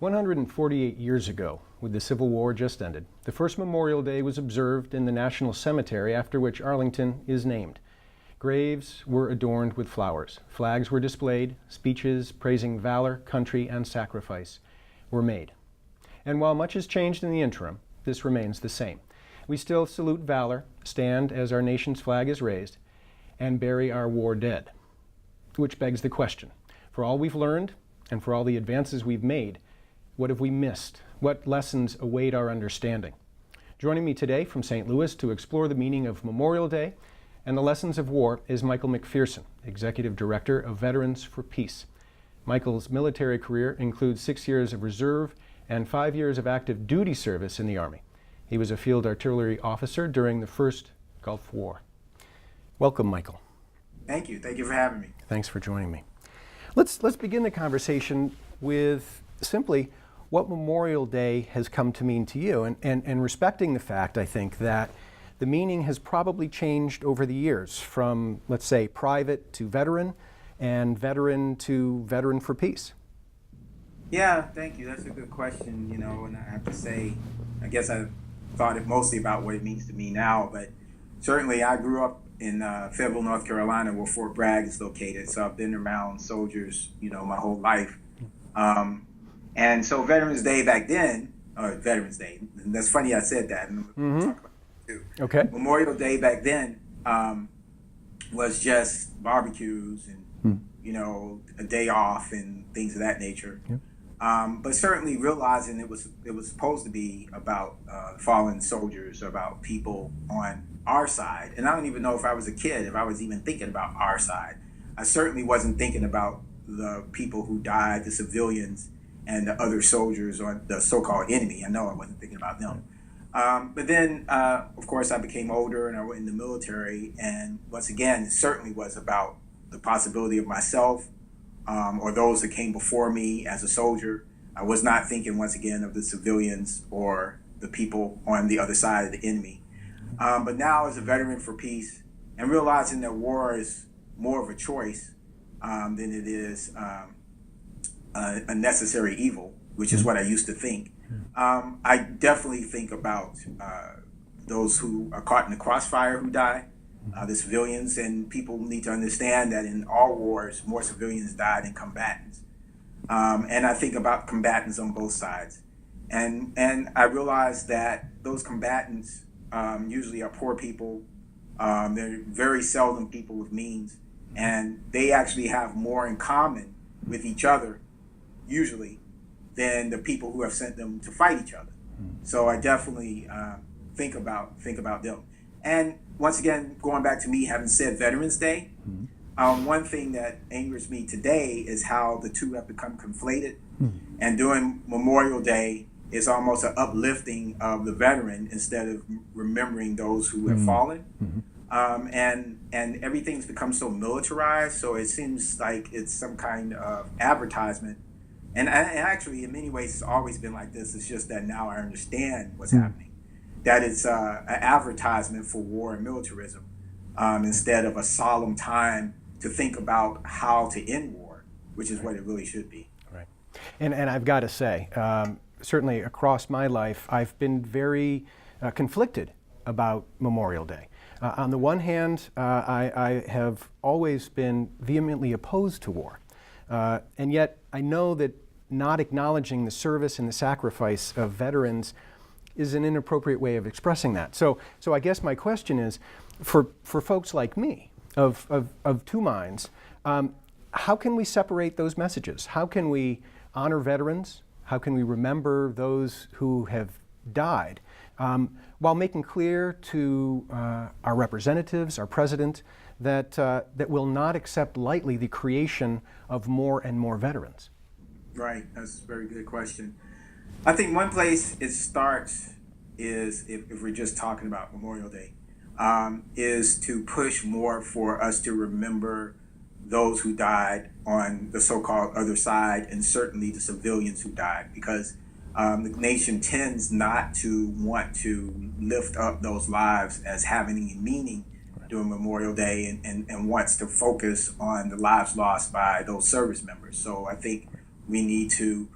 148 years ago, with the Civil War just ended, the first Memorial Day was observed in the National Cemetery after which Arlington is named. Graves were adorned with flowers, flags were displayed, speeches praising valor, country, and sacrifice were made. And while much has changed in the interim, this remains the same. We still salute valor, stand as our nation's flag is raised, and bury our war dead. Which begs the question, for all we've learned and for all the advances we've made, what have we missed? What lessons await our understanding? Joining me today from St. Louis to explore the meaning of Memorial Day and the lessons of war is Michael McPhearson, Executive Director of Veterans for Peace. Michael's military career includes 6 years of reserve and 5 years of active duty service in the Army. He was a field artillery officer during the first Gulf War. Welcome, Michael. Thank you. Thank you for having me. Thanks for joining me. Let's begin the conversation with simply what Memorial Day has come to mean to you, and respecting the fact, I think, that the meaning has probably changed over the years from, let's say, private to veteran, and veteran to veteran for peace. Yeah, thank you. That's a good question, and I have to say, I guess I thought it mostly about what it means to me now, but certainly I grew up in Fayetteville, North Carolina, where Fort Bragg is located, so I've been around soldiers, my whole life. And so Veterans Day back then, or Veterans Day, and that's funny I said that, and we'll talk about it too. Okay. Memorial Day back then was just barbecues and, a day off and things of that nature. Yep. But certainly realizing it was supposed to be about fallen soldiers, about people on our side. And I don't even know if I was a kid, if I was even thinking about our side. I certainly wasn't thinking about the people who died, the civilians, and the other soldiers or the so-called enemy. I know I wasn't thinking about them. But then, of course, I became older and I went in the military. And once again, it certainly was about the possibility of myself or those that came before me as a soldier. I was not thinking, once again, of the civilians or the people on the other side of the enemy. But now, as a veteran for peace, and realizing that war is more of a choice than it is a necessary evil, which is what I used to think. I definitely think about those who are caught in the crossfire who die, the civilians, and people need to understand that in all wars, more civilians die than combatants. And I think about combatants on both sides. And I realize that those combatants usually are poor people. They're very seldom people with means, and they actually have more in common with each other, usually, than the people who have sent them to fight each other. So I definitely think about them. And once again, going back to me having said Veterans Day, one thing that angers me today is how the two have become conflated. And during Memorial Day, it's almost an uplifting of the veteran instead of remembering those who have fallen. And everything's become so militarized, so it seems like it's some kind of advertisement. And actually, in many ways, it's always been like this. It's just that now I understand what's happening. That it's an advertisement for war and militarism instead of a solemn time to think about how to end war, which is what it really should be. Right. And I've got to say, certainly across my life, I've been very conflicted about Memorial Day. On the one hand, I have always been vehemently opposed to war. And yet I know that not acknowledging the service and the sacrifice of veterans is an inappropriate way of expressing that. So I guess my question is, for folks like me, of two minds, how can we separate those messages? How can we honor veterans? How can we remember those who have died, while making clear to our representatives, our president, that will not accept lightly the creation of more and more veterans? Right, that's a very good question. I think one place it starts is, if we're just talking about Memorial Day, is to push more for us to remember those who died on the so-called other side, and certainly the civilians who died, because the nation tends not to want to lift up those lives as having any meaning during Memorial Day, and wants to focus on the lives lost by those service members. So I think we need to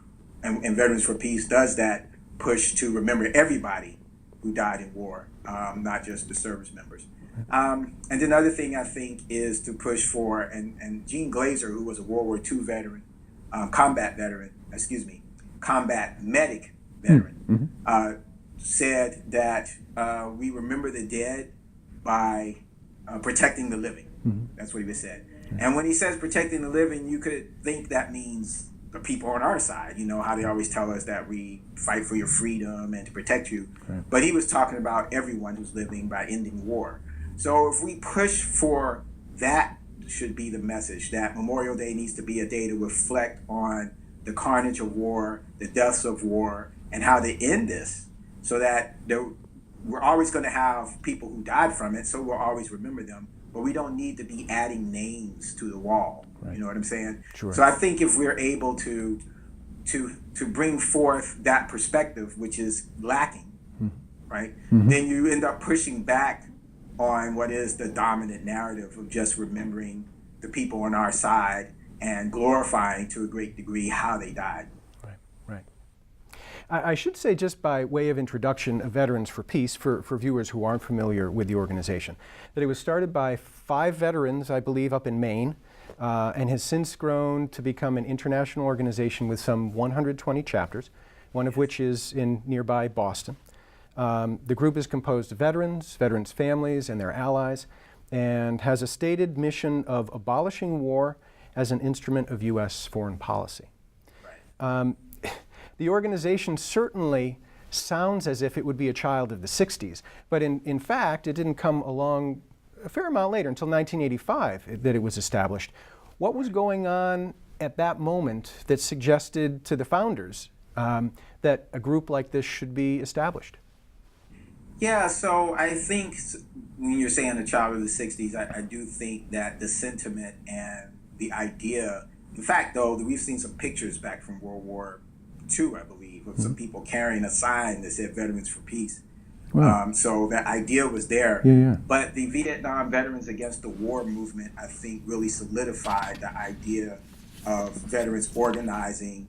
and Veterans for Peace does that push to remember everybody who died in war, not just the service members. And another thing I think is to push for, and Gene Glazer, who was a World War II veteran, combat medic veteran, said that we remember the dead by protecting the living. That's what he said. And when he says protecting the living, you could think that means the people on our side, you know, how they always tell us that we fight for your freedom and to protect you. Right. But he was talking about everyone who's living by ending war. So if we push for that, should be the message, that Memorial Day needs to be a day to reflect on the carnage of war, the deaths of war, and how to end this, so that we're always going to have people who died from it, so we'll always remember them, but we don't need to be adding names to the wall. Right. You know what I'm saying? Sure. So I think if we're able to bring forth that perspective, which is lacking, right, then you end up pushing back on what is the dominant narrative of just remembering the people on our side and glorifying to a great degree how they died. Right. I should say, just by way of introduction of Veterans for Peace, for viewers who aren't familiar with the organization, that it was started by 5 veterans, I believe, up in Maine, and has since grown to become an international organization with some 120 chapters, one of which is in nearby Boston. The group is composed of veterans, veterans' families, and their allies, and has a stated mission of abolishing war as an instrument of U.S. foreign policy. Right. The organization certainly sounds as if it would be a child of the 60s, but in fact, it didn't come along a fair amount later, until 1985, that it was established. What was going on at that moment that suggested to the founders that a group like this should be established? Yeah, so I think when you're saying a child of the 60s, I do think that the sentiment and the idea, in fact, though, we've seen some pictures back from World War II, I believe, of some people carrying a sign that said Veterans for Peace. Wow. So that idea was there. But the Vietnam Veterans Against the War movement, I think, really solidified the idea of veterans organizing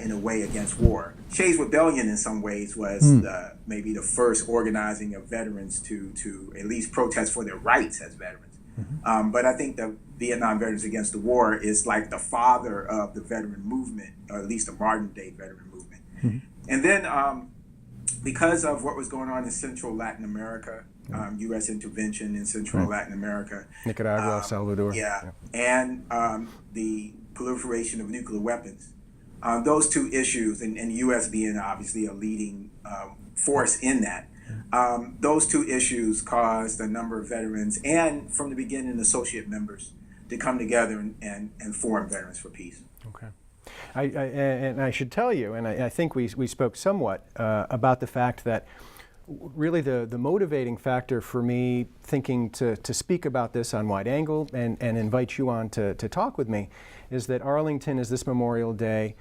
in a way against war. Shays' Rebellion, in some ways, was maybe the first organizing of veterans to at least protest for their rights as veterans. But I think the Vietnam Veterans Against the War is like the father of the veteran movement, or at least the modern day veteran movement. And then because of what was going on in Central Latin America, U.S. intervention in Central Latin America, Nicaragua, El Salvador, and the proliferation of nuclear weapons, those two issues, and the U.S. being obviously a leading force in that, those two issues caused a number of veterans and, from the beginning, associate members to come together and form Veterans for Peace. Okay. And I should tell you, and I think we spoke somewhat about the fact that really the motivating factor for me thinking to speak about this on Wide Angle and invite you on to talk with me is that Arlington is this Memorial Day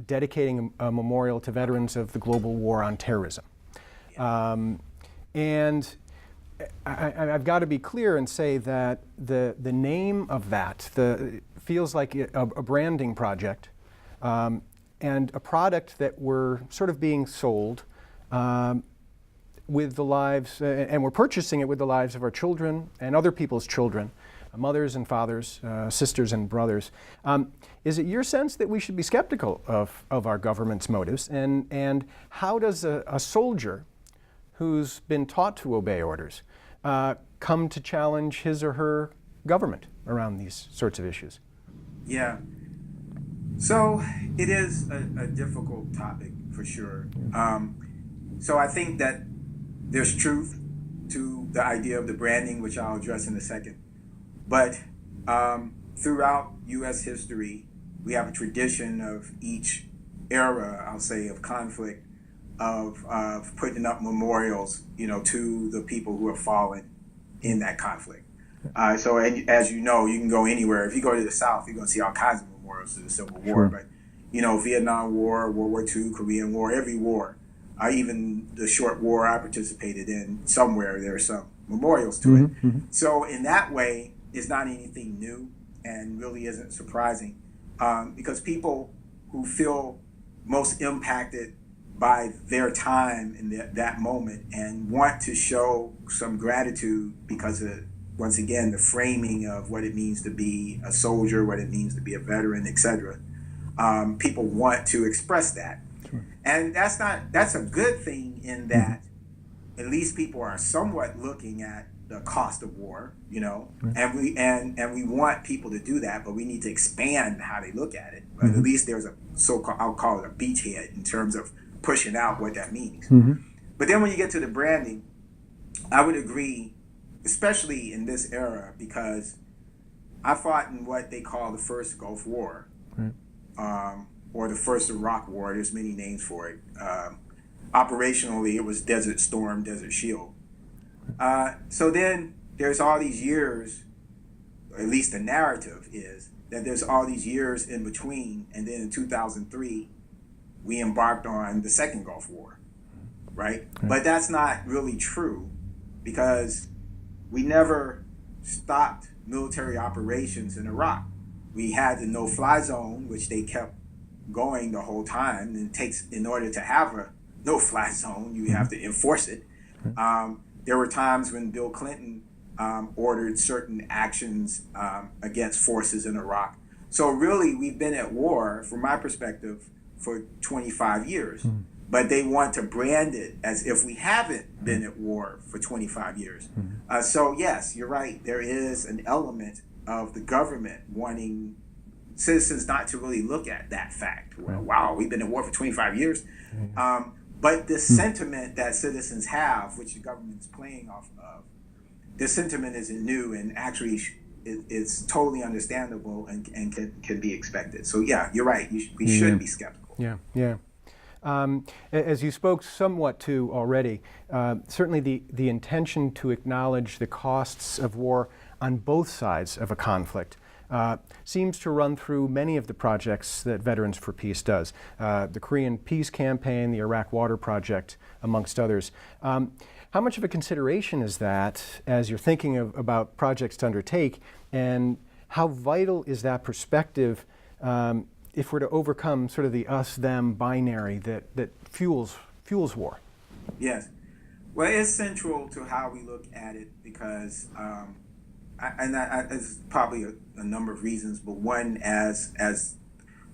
dedicating a memorial to veterans of the global war on terrorism. And I've got to be clear and say that the name of that feels like a branding project and a product that we're sort of being sold with the lives, and we're purchasing it with the lives of our children and other people's children, mothers and fathers, sisters and brothers. Is it your sense that we should be skeptical of our government's motives? And how does a soldier who's been taught to obey orders come to challenge his or her government around these sorts of issues? Yeah. So it is a difficult topic for sure. So I think that there's truth to the idea of the branding, which I'll address in a second. But throughout U.S. history, we have a tradition of each era, I'll say, of conflict, of putting up memorials, to the people who have fallen in that conflict. So as you know, you can go anywhere. If you go to the South, you're going to see all kinds of memorials to the Civil War. But, Vietnam War, World War II, Korean War, every war, even the short war I participated in, somewhere there are some memorials to it. So in that way, it's not anything new and really isn't surprising because people who feel most impacted by their time in that moment, and want to show some gratitude because of, once again, the framing of what it means to be a soldier, what it means to be a veteran, etc. People want to express that. Sure. And that's a good thing in that at least people are somewhat looking at the cost of war, and we want people to do that, but we need to expand how they look at it. But at least there's a so-called, I'll call it a beachhead in terms of pushing out what that means. But then when you get to the branding, I would agree, especially in this era, because I fought in what they call the first Gulf War, or the first Iraq War. There's many names for it. Operationally, it was Desert Storm, Desert Shield. So then there's all these years, or at least the narrative is, that there's all these years in between, and then in 2003, we embarked on the second Gulf War, right? But that's not really true, because we never stopped military operations in Iraq. We had the no-fly zone, which they kept going the whole time, and it takes, in order to have a no-fly zone, you have to enforce it. There were times when Bill Clinton ordered certain actions against forces in Iraq. So really, we've been at war, from my perspective, for 25 years. But they want to brand it as if we haven't been at war for 25 years. So yes, you're right. There is an element of the government wanting citizens not to really look at that fact. Well, wow, we've been at war for 25 years. But this sentiment that citizens have, which the government is playing off of, this sentiment isn't new, and actually it's totally understandable and can be expected. So yeah, you're right. We should be skeptical. Yeah. As you spoke somewhat to already, certainly the intention to acknowledge the costs of war on both sides of a conflict seems to run through many of the projects that Veterans for Peace does. The Korean Peace Campaign, the Iraq Water Project, amongst others. How much of a consideration is that as you're thinking about projects to undertake, and how vital is that perspective if we're to overcome sort of the us-them binary that fuels war? Yes. Well, it's central to how we look at it, because there's probably a number of reasons, but one, as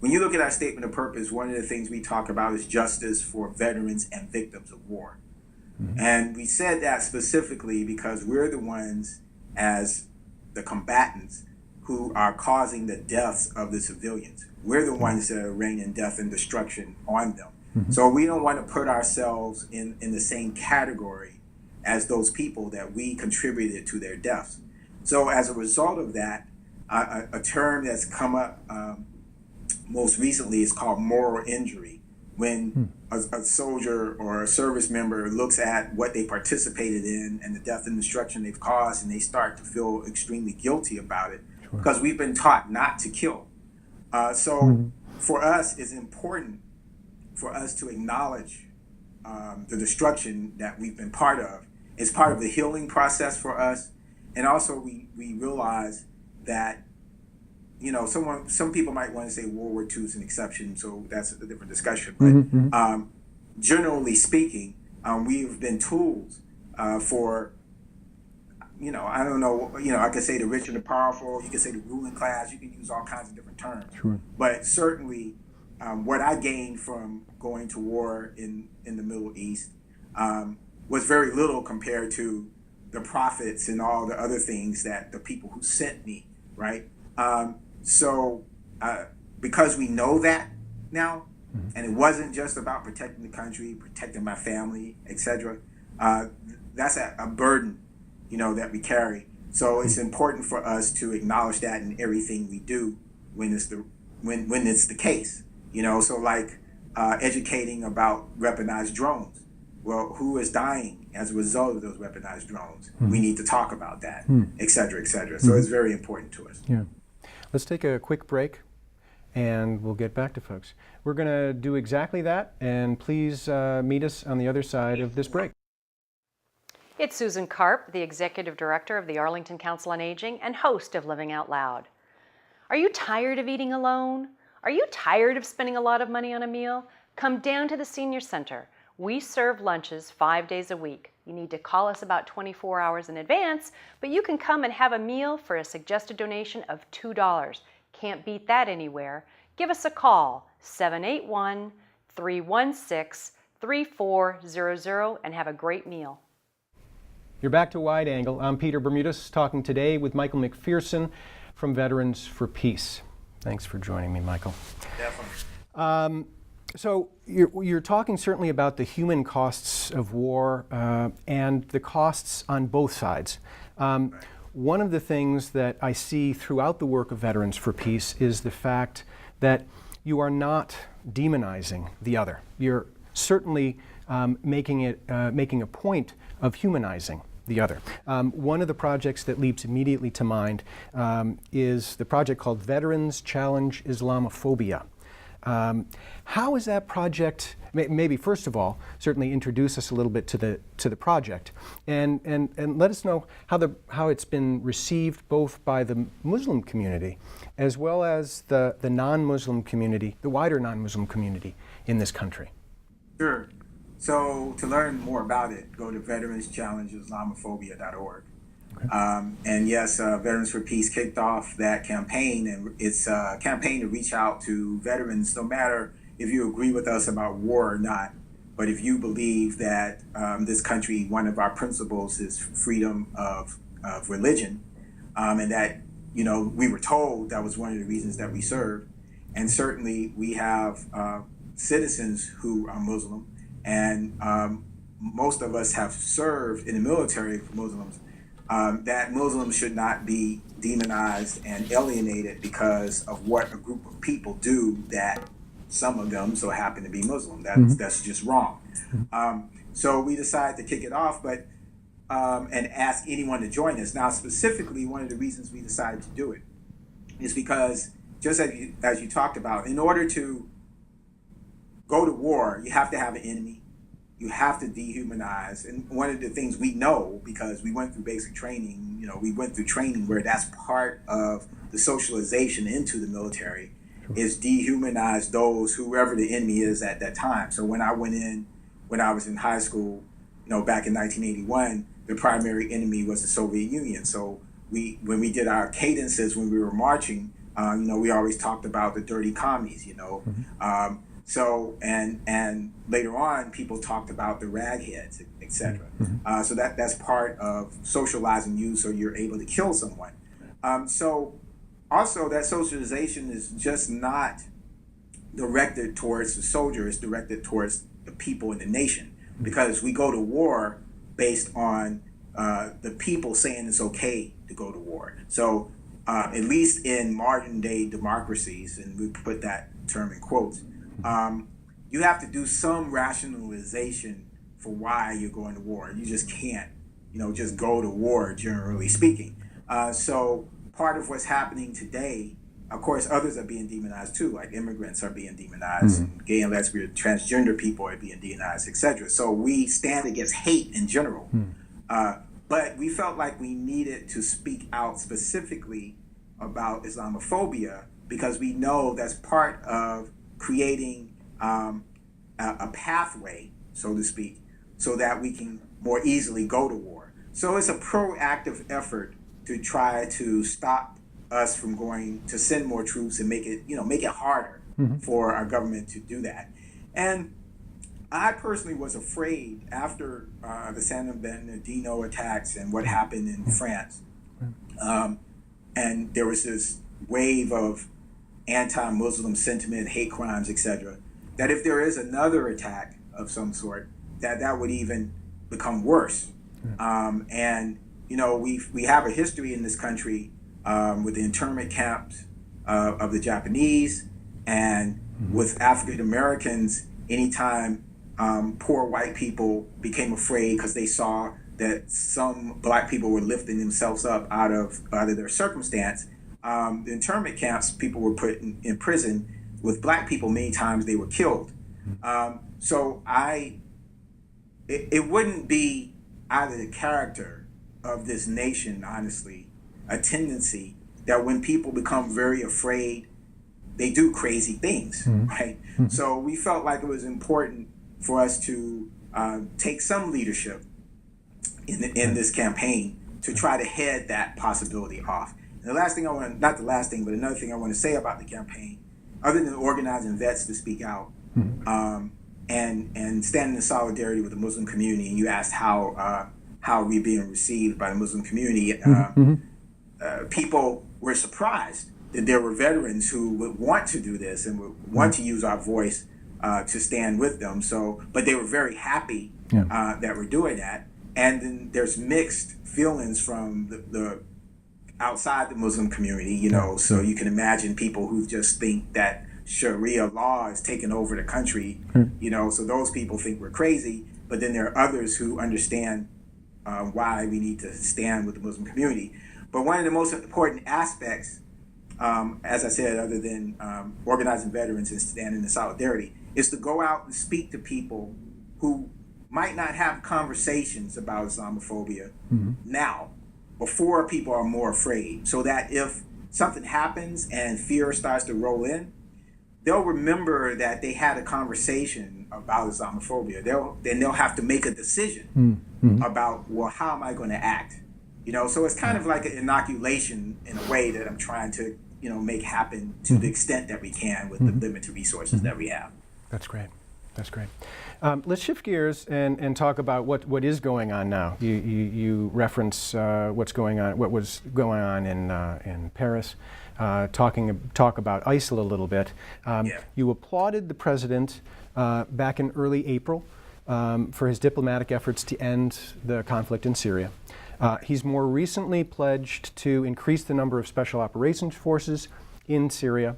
when you look at our statement of purpose, one of the things we talk about is justice for veterans and victims of war. And we said that specifically because we're the ones, as the combatants, who are causing the deaths of the civilians. We're the ones that are raining death and destruction on them. So we don't want to put ourselves in the same category as those people that we contributed to their deaths. So as a result of that, a term that's come up most recently is called moral injury. When a soldier or a service member looks at what they participated in and the death and destruction they've caused, and they start to feel extremely guilty about it, because we've been taught not to kill. So for us, it's important for us to acknowledge the destruction that we've been part of. It's part of the healing process for us. And also we realize that, some people might want to say World War II is an exception, so that's a different discussion. But generally speaking, we've been tools for, I don't know, I could say the rich and the powerful, you could say the ruling class, you can use all kinds of different terms. But certainly what I gained from going to war in the Middle East was very little compared to the profits and all the other things that the people who sent me, right? So because we know that now, and it wasn't just about protecting the country, protecting my family, etc., that's a burden, that we carry. So it's important for us to acknowledge that in everything we do when it's the case. So like educating about weaponized drones. Well, who is dying as a result of those weaponized drones? We need to talk about that, et cetera, et cetera. So it's very important to us. Yeah. Let's take a quick break, and we'll get back to folks. We're going to do exactly that, and please meet us on the other side of this break. It's Susan Karp, the Executive Director of the Arlington Council on Aging and host of Living Out Loud. Are you tired of eating alone? Are you tired of spending a lot of money on a meal? Come down to the Senior Center. We serve lunches 5 days a week. You need to call us about 24 hours in advance, but you can come and have a meal for a suggested donation of $2. Can't beat that anywhere. Give us a call, 781-316-3400, and have a great meal. You're back to Wide Angle. I'm Peter Bermudez, talking today with Michael McPhearson from Veterans for Peace. Thanks for joining me, Michael. Definitely. So you're talking certainly about the human costs of war and the costs on both sides. One of the things that I see throughout the work of Veterans for Peace is the fact that you are not demonizing the other. You're certainly making a point of humanizing the other. One of the projects that leaps immediately to mind is the project called Veterans Challenge Islamophobia. How is that project, maybe first of all, certainly introduce us a little bit to the project, and let us know how it's been received both by the Muslim community as well as the non-Muslim community, the wider non-Muslim community in this country. Sure. So to learn more about it, go to veteranschallengeIslamophobia.org. Okay. And yes, Veterans for Peace kicked off that campaign, and it's a campaign to reach out to veterans, no matter if you agree with us about war or not, but if you believe that this country, one of our principles is freedom of religion, and that, you know, we were told that was one of the reasons that we served, and certainly we have citizens who are Muslim, and most of us have served in the military for Muslims, that Muslims should not be demonized and alienated because of what a group of people do that some of them so happen to be Muslim. That's just wrong. So we decided to kick it off, but and ask anyone to join us. Now, specifically, one of the reasons we decided to do it is because, just as you talked about, in order to go to war, you have to have an enemy. You have to dehumanize. And one of the things we know, because we went through basic training, you know, we went through training where that's part of the socialization into the military, is dehumanize those, whoever the enemy is at that time. So when I was in high school, you know, back in 1981, the primary enemy was the Soviet Union. So when we did our cadences, when we were marching, you know, we always talked about the dirty commies, you know. So and later on, people talked about the ragheads, etc. So that's part of socializing you, so you're able to kill someone. So also, that socialization is just not directed towards the soldier; it's directed towards the people in the nation, because we go to war based on the people saying it's okay to go to war. So at least in modern day democracies, and we put that term in quotes, you have to do some rationalization for why you're going to war. You just can't, you know, just go to war, generally speaking. So part of what's happening today, of course, others are being demonized too, like immigrants are being demonized, and gay and lesbian, transgender people are being demonized, etc. So we stand against hate in general. But we felt like we needed to speak out specifically about Islamophobia, because we know that's part of creating a pathway, so to speak, so that we can more easily go to war. So it's a proactive effort to try to stop us from going to send more troops and make it harder for our government to do that. And I personally was afraid after the San Bernardino attacks and what happened in France. And there was this wave of anti-Muslim sentiment, hate crimes, etc., that if there is another attack of some sort, that would even become worse. And you know, we have a history in this country with the internment camps of the Japanese, and with African Americans. Anytime poor white people became afraid because they saw that some black people were lifting themselves up out of their circumstance, the internment camps, people were put in prison. With black people, many times they were killed. So it wouldn't be out of the character of this nation, honestly, a tendency that when people become very afraid they do crazy things, right? So we felt like it was important for us to take some leadership in this campaign to try to head that possibility off. And the last thing not the last thing, but another thing I want to say about the campaign, other than organizing vets to speak out and stand in solidarity with the Muslim community, and you asked how we're being received by the Muslim community, people were surprised that there were veterans who would want to do this and would want to use our voice to stand with them. So, but they were very happy that we're doing that. And then there's mixed feelings from the outside the Muslim community, you know. So you can imagine people who just think that Sharia law is taking over the country, you know. So those people think we're crazy. But then there are others who understand why we need to stand with the Muslim community. But one of the most important aspects, as I said, other than organizing veterans and standing in solidarity, is to go out and speak to people who might not have conversations about Islamophobia now, before people are more afraid, so that if something happens and fear starts to roll in, they'll remember that they had a conversation about Islamophobia. They'll have to make a decision about, well, how am I going to act? You know, so it's kind of like an inoculation in a way that I'm trying to, you know, make happen to the extent that we can with the limited resources that we have. That's great. That's great. Let's shift gears and talk about what is going on now. You reference what was going on in Paris. Talk about ISIL a little bit. You applauded the president back in early April for his diplomatic efforts to end the conflict in Syria. He's more recently pledged to increase the number of special operations forces in Syria.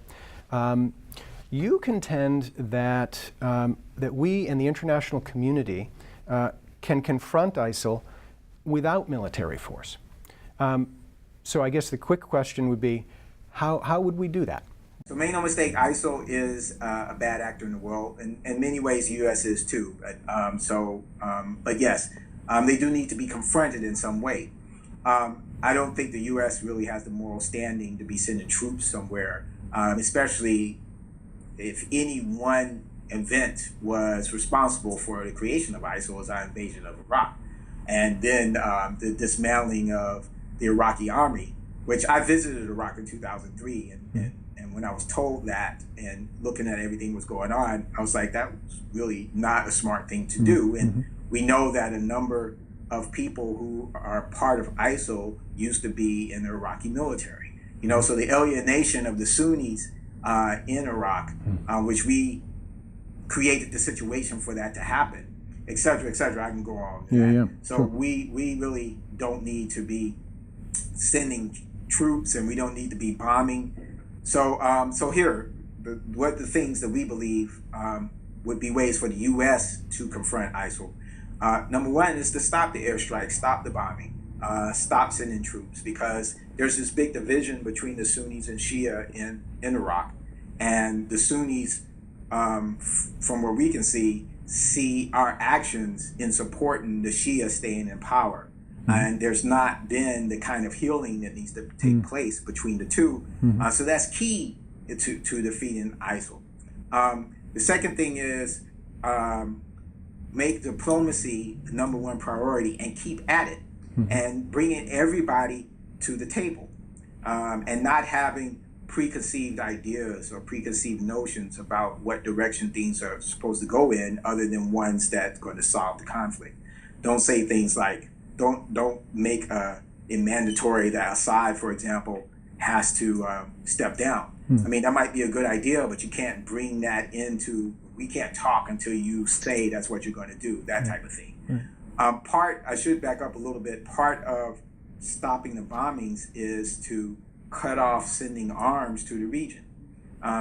You contend that that we and the international community can confront ISIL without military force. So I guess the quick question would be, how would we do that? So make no mistake, ISIL is a bad actor in the world, and in many ways the U.S. is too. But yes, they do need to be confronted in some way. I don't think the U.S. really has the moral standing to be sending troops somewhere, especially if any one event was responsible for the creation of ISIL, as our invasion of Iraq, and then the dismantling of the Iraqi army, which I visited Iraq in 2003, and when I was told that and looking at everything was going on, I was like, that was really not a smart thing to do. And we know that a number of people who are part of ISIL used to be in the Iraqi military. You know, so the alienation of the Sunnis in Iraq, which we created the situation for that to happen, et cetera, et cetera. I can go on. So we really don't need to be sending troops, and we don't need to be bombing. So here, what the things that we believe would be ways for the U.S. to confront ISIL. Number one is to stop the airstrikes, stop the bombing, stop sending troops, because there's this big division between the Sunnis and Shia in Iraq. And the Sunnis, from what we can see our actions in supporting the Shia staying in power. And there's not been the kind of healing that needs to take place between the two. So that's key to defeating ISIL. The second thing is make diplomacy the number one priority and keep at it, and bringing everybody to the table, and not having preconceived ideas or preconceived notions about what direction things are supposed to go in, other than ones that's going to solve the conflict. Don't say things like, don't make it mandatory that Assad, for example, has to step down. I mean, that might be a good idea, but you can't bring that into, we can't talk until you say that's what you're going to do, that type of thing. I should back up a little bit, part of stopping the bombings is to cut off sending arms to the region,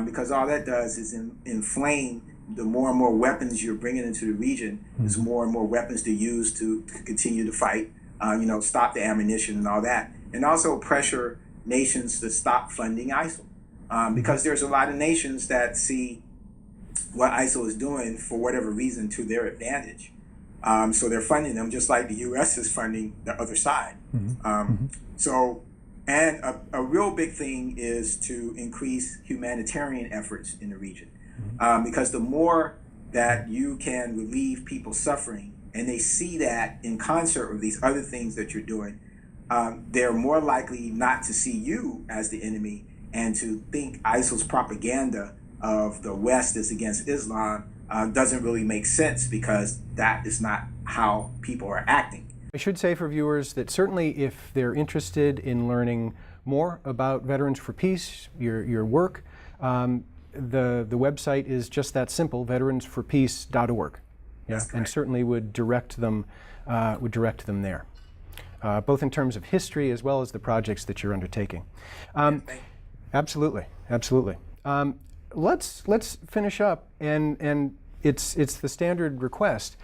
because all that does is inflame. The more and more weapons you're bringing into the region, there's more and more weapons to use to continue to fight, stop the ammunition and all that. And also pressure nations to stop funding ISIL, because there's a lot of nations that see what ISIL is doing for whatever reason to their advantage. So they're funding them just like the U.S. is funding the other side. So And a real big thing is to increase humanitarian efforts in the region. Because the more that you can relieve people's suffering, and they see that in concert with these other things that you're doing, they're more likely not to see you as the enemy and to think ISIL's propaganda of the West is against Islam doesn't really make sense, because that is not how people are acting. I should say for viewers that certainly if they're interested in learning more about Veterans for Peace, your work, the website is just that simple, veteransforpeace.org. Yeah, and certainly would direct them there, both in terms of history as well as the projects that you're undertaking. Absolutely, absolutely. Let's finish up, and it's the standard request.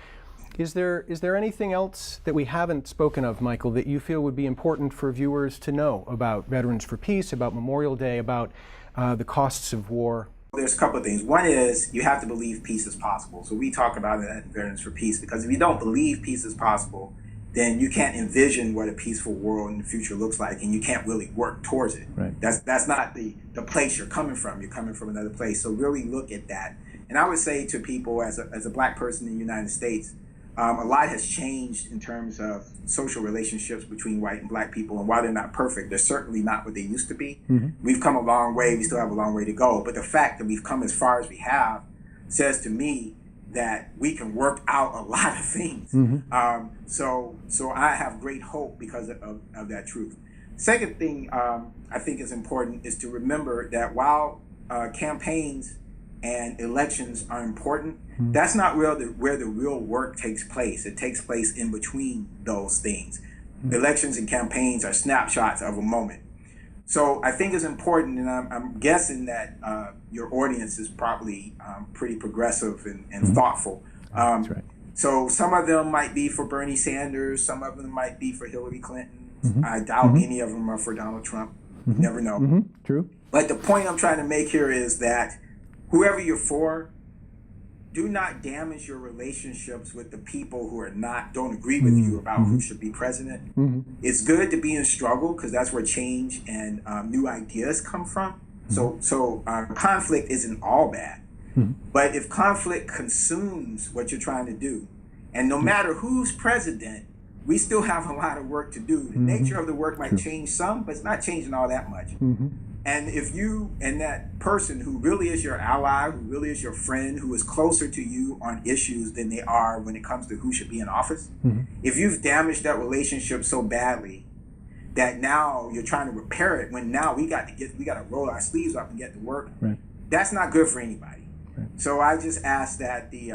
Is there anything else that we haven't spoken of, Michael, that you feel would be important for viewers to know about Veterans for Peace, about Memorial Day, about the costs of war? There's a couple of things. One is you have to believe peace is possible. So we talk about it at Veterans for Peace, because if you don't believe peace is possible, then you can't envision what a peaceful world in the future looks like, and you can't really work towards it. Right. That's not the place you're coming from. You're coming from another place. So really look at that. And I would say to people, as a black person in the United States, a lot has changed in terms of social relationships between white and black people, and while they're not perfect, they're certainly not what they used to be. We've come a long way. We still have a long way to go, but the fact that we've come as far as we have says to me that we can work out a lot of things. So I have great hope because of that truth. Second thing I think is important is to remember that while campaigns and elections are important, that's not where the real work takes place. It takes place in between those things. Elections and campaigns are snapshots of a moment. So I think it's important, and I'm guessing that your audience is probably pretty progressive and thoughtful. That's right. So some of them might be for Bernie Sanders, some of them might be for Hillary Clinton. I doubt any of them are for Donald Trump. You never know. True. But the point I'm trying to make here is that whoever you're for, do not damage your relationships with the people who don't agree with you about who should be president. It's good to be in struggle, because that's where change and new ideas come from. So conflict isn't all bad. But if conflict consumes what you're trying to do, and no matter who's president, we still have a lot of work to do. The nature of the work might change some, but it's not changing all that much. And if you and that person who really is your ally, who really is your friend, who is closer to you on issues than they are when it comes to who should be in office, if you've damaged that relationship so badly that now you're trying to repair it, when now we got to roll our sleeves up and get to work, that's not good for anybody. So I just ask that the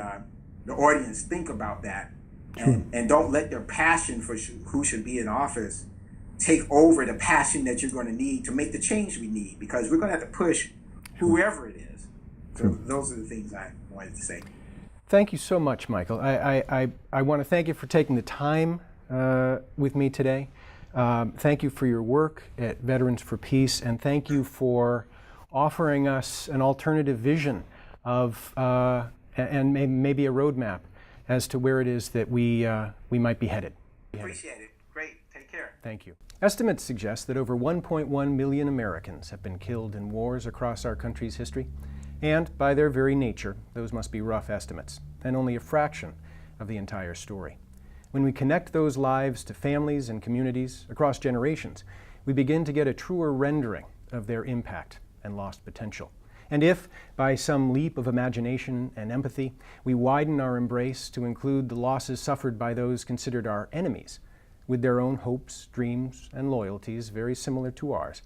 audience think about that, and don't let their passion for who should be in office take over the passion that you're going to need to make the change we need, because we're going to have to push whoever it is. So those are the things I wanted to say. Thank you so much, Michael. I want to thank you for taking the time with me today. Thank you for your work at Veterans for Peace, and thank you for offering us an alternative vision of and maybe a roadmap as to where it is that we might be headed. Appreciate it. Great. Take care. Thank you. Estimates suggest that over 1.1 million Americans have been killed in wars across our country's history, and by their very nature, those must be rough estimates, and only a fraction of the entire story. When we connect those lives to families and communities across generations, we begin to get a truer rendering of their impact and lost potential. And if, by some leap of imagination and empathy, we widen our embrace to include the losses suffered by those considered our enemies, with their own hopes, dreams, and loyalties very similar to ours,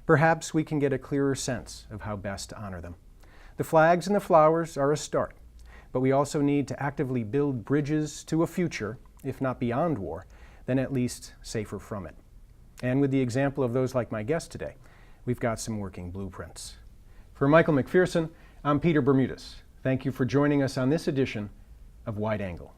perhaps we can get a clearer sense of how best to honor them. The flags and the flowers are a start, but we also need to actively build bridges to a future, if not beyond war, then at least safer from it. And with the example of those like my guest today, we've got some working blueprints. For Michael McPhearson, I'm Peter Bermudez. Thank you for joining us on this edition of Wide Angle.